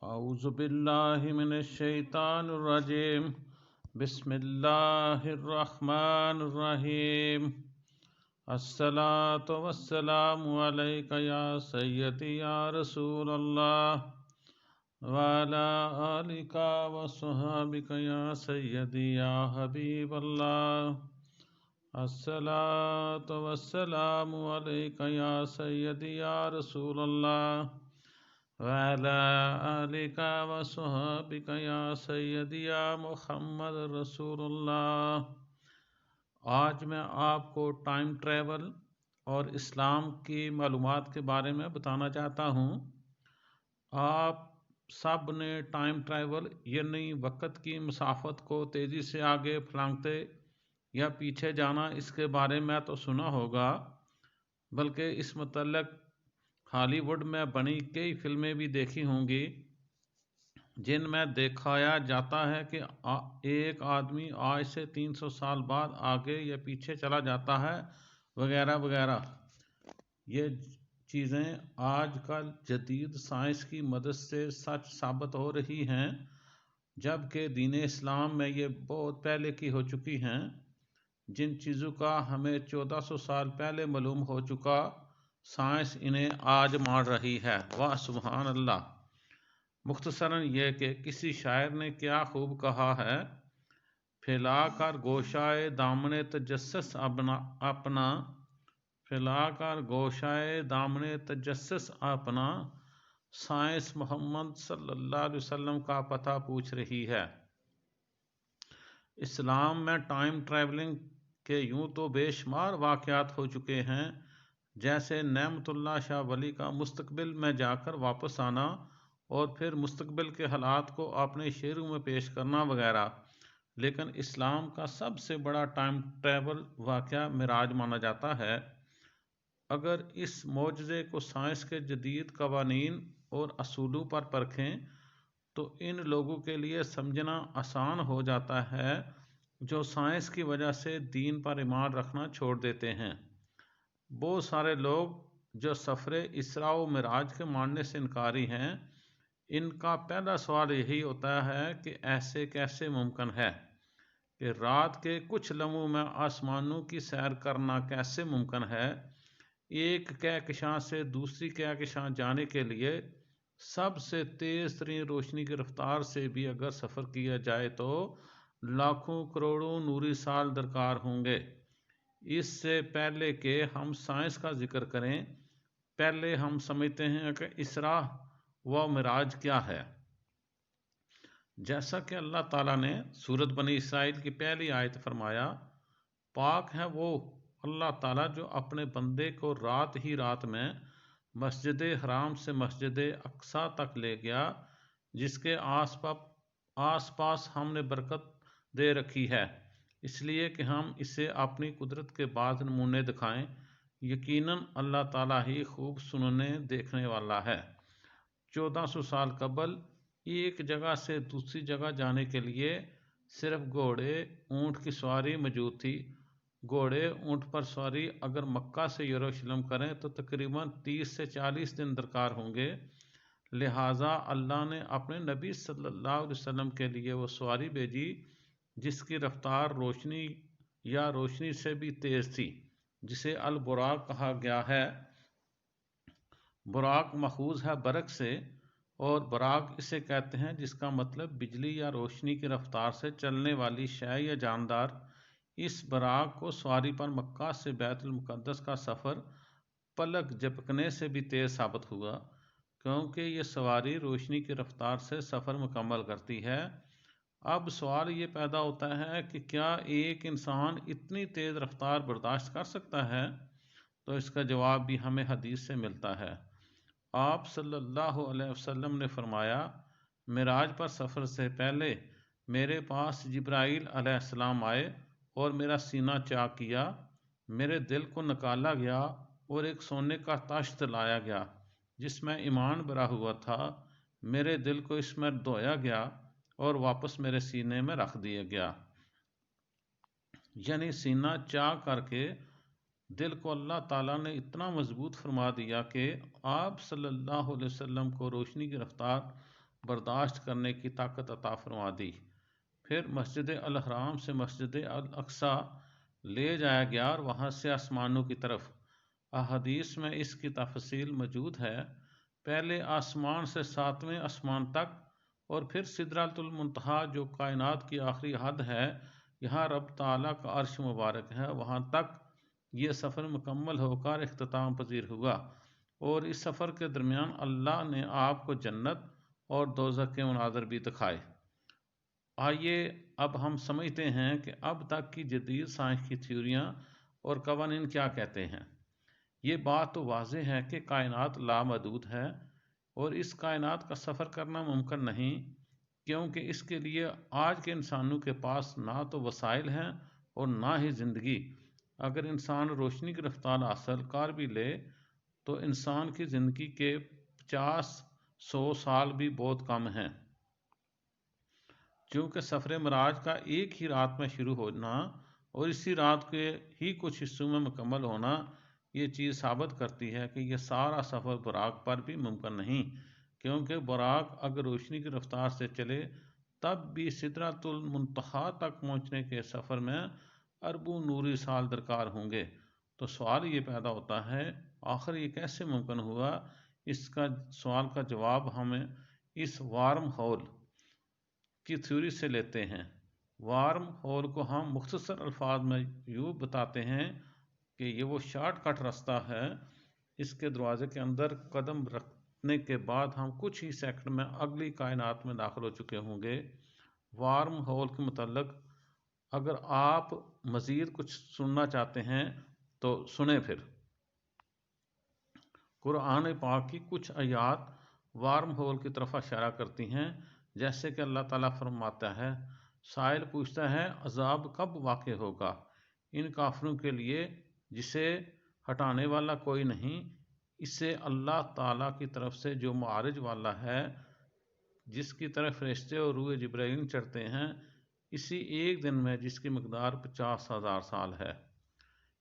اعوذ باللہ من الشیطان الرجیم بسم اللہ الرحمن الرحیم الصلاۃ والسلام علیک یا سیدی یا رسول اللہ وعلی آلک وصحابک یا سیدی یا حبیب اللہ الصلاۃ والسلام علیک یا سیدی یا رسول اللہ وعلى آلك وصحابك يا سيدي يا محمد رسول اللہ۔ آج میں آپ کو ٹائم ٹریول اور اسلام کی معلومات کے بارے میں بتانا چاہتا ہوں۔ آپ سب نے ٹائم ٹریول یعنی وقت کی مسافت کو تیزی سے آگے پھلانگتے یا پیچھے جانا، اس کے بارے میں تو سنا ہوگا، بلکہ اس متعلق ہالی ووڈ میں بنی کئی فلمیں بھی دیکھی ہوں گی، جن میں دکھایا جاتا ہے کہ ایک آدمی آج سے 300 سال بعد آگے یا پیچھے چلا جاتا ہے وغیرہ وغیرہ۔ یہ چیزیں آج کل جدید سائنس کی مدد سے سچ ثابت ہو رہی ہیں، جبکہ دین اسلام میں یہ بہت پہلے کی ہو چکی ہیں۔ جن چیزوں کا ہمیں 1400 سال پہلے معلوم ہو چکا، سائنس انہیں آج مان رہی ہے۔ واہ سبحان اللہ۔ مختصراً یہ کہ کسی شاعر نے کیا خوب کہا ہے، پھیلا کر گوشائے دامن تجسس اپنا، پھیلا کر گوشائے دامن تجسس اپنا، سائنس محمد صلی اللہ علیہ وسلم کا پتہ پوچھ رہی ہے۔ اسلام میں ٹائم ٹریولنگ کے یوں تو بے شمار واقعات ہو چکے ہیں، جیسے نعمت اللہ شاہ ولی کا مستقبل میں جا کر واپس آنا اور پھر مستقبل کے حالات کو اپنے شعروں میں پیش کرنا وغیرہ، لیکن اسلام کا سب سے بڑا ٹائم ٹریول واقعہ معراج مانا جاتا ہے۔ اگر اس معجزے کو سائنس کے جدید قوانین اور اصولوں پر پرکھیں تو ان لوگوں کے لیے سمجھنا آسان ہو جاتا ہے جو سائنس کی وجہ سے دین پر ایمان رکھنا چھوڑ دیتے ہیں۔ بہت سارے لوگ جو سفر اسراء و معراج کے ماننے سے انکاری ہیں، ان کا پہلا سوال یہی ہوتا ہے کہ ایسے کیسے ممکن ہے کہ رات کے کچھ لمحوں میں آسمانوں کی سیر کرنا کیسے ممکن ہے؟ ایک کہکشاں سے دوسری کہکشاں جانے کے لیے سب سے تیز ترین روشنی کی رفتار سے بھی اگر سفر کیا جائے تو لاکھوں کروڑوں نوری سال درکار ہوں گے۔ اس سے پہلے کہ ہم سائنس کا ذکر کریں، پہلے ہم سمجھتے ہیں کہ اسراء و معراج کیا ہے۔ جیسا کہ اللہ تعالیٰ نے سورۃ بنی اسرائیل کی پہلی آیت فرمایا، پاک ہے وہ اللہ تعالیٰ جو اپنے بندے کو رات ہی رات میں مسجد حرام سے مسجد اقصیٰ تک لے گیا، جس کے آس پاس ہم نے برکت دے رکھی ہے، اس لیے کہ ہم اسے اپنی قدرت کے بعض نمونے دکھائیں۔ یقیناً اللہ تعالیٰ ہی خوب سننے دیکھنے والا ہے۔ 1400 سال قبل ایک جگہ سے دوسری جگہ جانے کے لیے صرف گھوڑے اونٹ کی سواری موجود تھی۔ گھوڑے اونٹ پر سواری اگر مکہ سے یروشلم کریں تو تقریباً 30 سے 40 دن درکار ہوں گے، لہٰذا اللہ نے اپنے نبی صلی اللہ علیہ وسلم کے لیے وہ سواری بھیجی جس کی رفتار روشنی یا روشنی سے بھی تیز تھی، جسے البراق کہا گیا ہے۔ براق ماخوذ ہے برق سے، اور براق اسے کہتے ہیں جس کا مطلب بجلی یا روشنی کی رفتار سے چلنے والی شے یا جاندار۔ اس براق کو سواری پر مکہ سے بیت المقدس کا سفر پلک جھپکنے سے بھی تیز ثابت ہوا، کیونکہ یہ سواری روشنی کی رفتار سے سفر مکمل کرتی ہے۔ اب سوال یہ پیدا ہوتا ہے کہ کیا ایک انسان اتنی تیز رفتار برداشت کر سکتا ہے؟ تو اس کا جواب بھی ہمیں حدیث سے ملتا ہے۔ آپ صلی اللہ علیہ وسلم نے فرمایا، معراج پر سفر سے پہلے میرے پاس جبرائیل علیہ السلام آئے اور میرا سینہ چاک کیا، میرے دل کو نکالا گیا اور ایک سونے کا طشت لایا گیا جس میں ایمان بھرا ہوا تھا، میرے دل کو اس میں دھویا گیا اور واپس میرے سینے میں رکھ دیا گیا۔ یعنی سینہ چاک کر کے دل کو اللہ تعالیٰ نے اتنا مضبوط فرما دیا کہ آپ صلی اللہ علیہ وسلم کو روشنی کی رفتار برداشت کرنے کی طاقت عطا فرما دی۔ پھر مسجد الحرام سے مسجد الاقصی لے جایا گیا اور وہاں سے آسمانوں کی طرف۔ احادیث میں اس کی تفصیل موجود ہے۔ پہلے آسمان سے 7ویں آسمان تک اور پھر سدرۃ المنتہا جو کائنات کی آخری حد ہے، یہاں رب تعالیٰ کا عرش مبارک ہے، وہاں تک یہ سفر مکمل ہو کر اختتام پذیر ہوا۔ اور اس سفر کے درمیان اللہ نے آپ کو جنت اور دوزخ کے مناظر بھی دکھائے۔ آئیے اب ہم سمجھتے ہیں کہ اب تک کی جدید سائنس کی تھیوریاں اور قوانین کیا کہتے ہیں۔ یہ بات تو واضح ہے کہ کائنات لامحدود ہے اور اس کائنات کا سفر کرنا ممکن نہیں، کیونکہ اس کے لیے آج کے انسانوں کے پاس نہ تو وسائل ہیں اور نہ ہی زندگی۔ اگر انسان روشنی کی رفتار حاصل کر بھی لے تو انسان کی زندگی کے 50-100 سال بھی بہت کم ہیں، چونکہ سفر معراج کا ایک ہی رات میں شروع ہونا اور اسی رات کے ہی کچھ حصوں میں مکمل ہونا، یہ چیز ثابت کرتی ہے کہ یہ سارا سفر براق پر بھی ممکن نہیں، کیونکہ براق اگر روشنی کی رفتار سے چلے تب بھی سدرۃ المنتہا تک پہنچنے کے سفر میں اربوں نوری سال درکار ہوں گے۔ تو سوال یہ پیدا ہوتا ہے، آخر یہ کیسے ممکن ہوا؟ اس کا سوال کا جواب ہم اس وارم ہول کی تھیوری سے لیتے ہیں۔ وارم ہول کو ہم مختصر الفاظ میں یوں بتاتے ہیں کہ یہ وہ شارٹ کٹ راستہ ہے، اس کے دروازے کے اندر قدم رکھنے کے بعد ہم کچھ ہی سیکنڈ میں اگلی کائنات میں داخل ہو چکے ہوں گے۔ وارم ہول کے متعلق اگر آپ مزید کچھ سننا چاہتے ہیں تو سنیں۔ پھر قرآن پاک کی کچھ آیات وارم ہول کی طرف اشارہ کرتی ہیں، جیسے کہ اللہ تعالیٰ فرماتا ہے، سائل پوچھتا ہے عذاب کب واقع ہوگا ان کافروں کے لیے جسے ہٹانے والا کوئی نہیں، اسے اللہ تعالیٰ کی طرف سے جو معارج والا ہے، جس کی طرف فرشتے اور روح جبرائیل چڑھتے ہیں، اسی ایک دن میں جس کی مقدار 50,000 سال ہے۔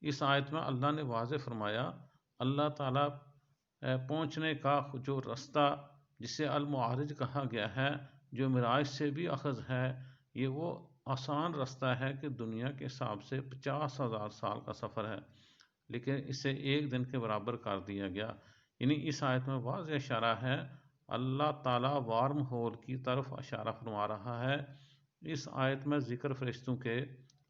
اس آیت میں اللہ نے واضح فرمایا، اللہ تعالیٰ پہنچنے کا جو راستہ جسے المعارج کہا گیا ہے، جو معراج سے بھی اخذ ہے، یہ وہ آسان راستہ ہے کہ دنیا کے حساب سے 50,000 سال کا سفر ہے، لیکن اسے ایک دن کے برابر کر دیا گیا۔ یعنی اس آیت میں واضح اشارہ ہے، اللہ تعالیٰ وارم ہول کی طرف اشارہ فرما رہا ہے۔ اس آیت میں ذکر فرشتوں کے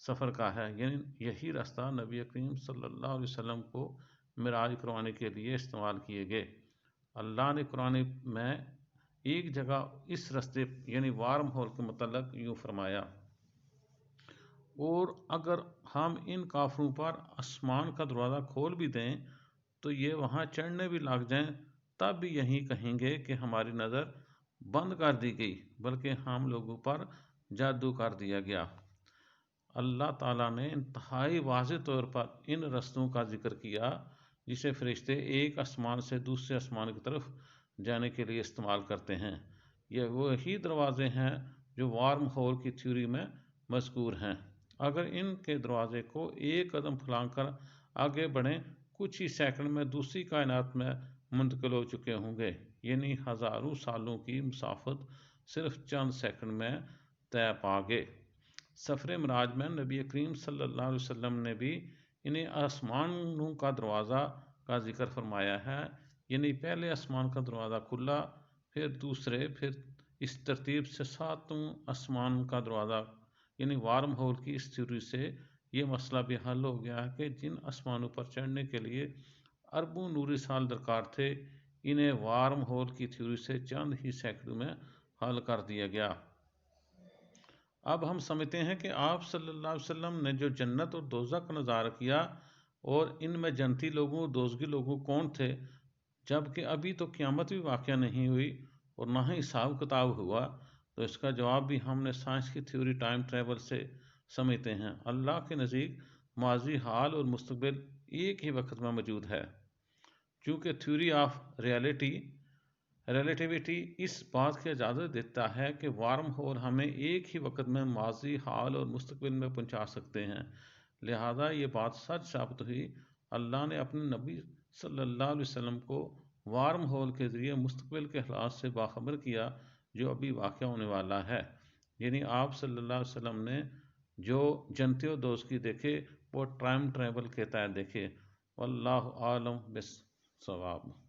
سفر کا ہے، یعنی یہی راستہ نبی کریم صلی اللہ علیہ وسلم کو معراج کروانے کے لیے استعمال کیے گئے۔ اللہ نے قرآن میں ایک جگہ اس راستے یعنی وارم ہول کے متعلق یوں فرمایا، اور اگر ہم ان کافروں پر آسمان کا دروازہ کھول بھی دیں تو یہ وہاں چڑھنے بھی لگ جائیں تب بھی یہی کہیں گے کہ ہماری نظر بند کر دی گئی، بلکہ ہم لوگوں پر جادو کر دیا گیا۔ اللہ تعالیٰ نے انتہائی واضح طور پر ان رستوں کا ذکر کیا جسے فرشتے ایک آسمان سے دوسرے آسمان کی طرف جانے کے لیے استعمال کرتے ہیں۔ یہ وہی دروازے ہیں جو وارم ہول کی تھیوری میں مذکور ہیں۔ اگر ان کے دروازے کو ایک قدم پھلانگ کر آگے بڑھیں، کچھ ہی سیکنڈ میں دوسری کائنات میں منتقل ہو چکے ہوں گے، یعنی ہزاروں سالوں کی مسافت صرف چند سیکنڈ میں طے پا گئے۔ سفر معراج میں نبی کریم صلی اللہ علیہ وسلم نے بھی انہیں آسمانوں کا دروازہ کا ذکر فرمایا ہے، یعنی پہلے آسمان کا دروازہ کھلا، پھر دوسرے، پھر اس ترتیب سے 7واں آسمان کا دروازہ، یعنی وارم ہول کی اس تھیوری سے یہ مسئلہ بھی حل ہو گیا کہ جن آسمانوں پر چڑھنے کے لیے اربوں نوری سال درکار تھے، انہیں وارم ہول کی تھیوری سے چند ہی سیکنڈوں میں حل کر دیا گیا۔ اب ہم سمجھتے ہیں کہ آپ صلی اللہ علیہ وسلم نے جو جنت اور دوزخ کا نظارہ کیا اور ان میں جنتی لوگوں اور دوزخی لوگوں کون تھے، جبکہ ابھی تو قیامت بھی واقع نہیں ہوئی اور نہ ہی حساب کتاب ہوا، تو اس کا جواب بھی ہم نے سائنس کی تھیوری ٹائم ٹریول سے سمجھتے ہیں۔ اللہ کے نزدیک ماضی، حال اور مستقبل ایک ہی وقت میں موجود ہے، چونکہ تھیوری آف ریلیٹیوٹی اس بات کی اجازت دیتا ہے کہ وارم ہول ہمیں ایک ہی وقت میں ماضی، حال اور مستقبل میں پہنچا سکتے ہیں، لہذا یہ بات سچ ثابت ہوئی۔ اللہ نے اپنے نبی صلی اللہ علیہ وسلم کو وارم ہول کے ذریعے مستقبل کے حالات سے باخبر کیا، جو ابھی واقع ہونے والا ہے. یعنی آپ صلی اللہ علیہ وسلم نے جو جنتی و دوزکی دیکھے وہ ٹائم ٹریول کے تحت دیکھے. واللہ عالم بالصواب.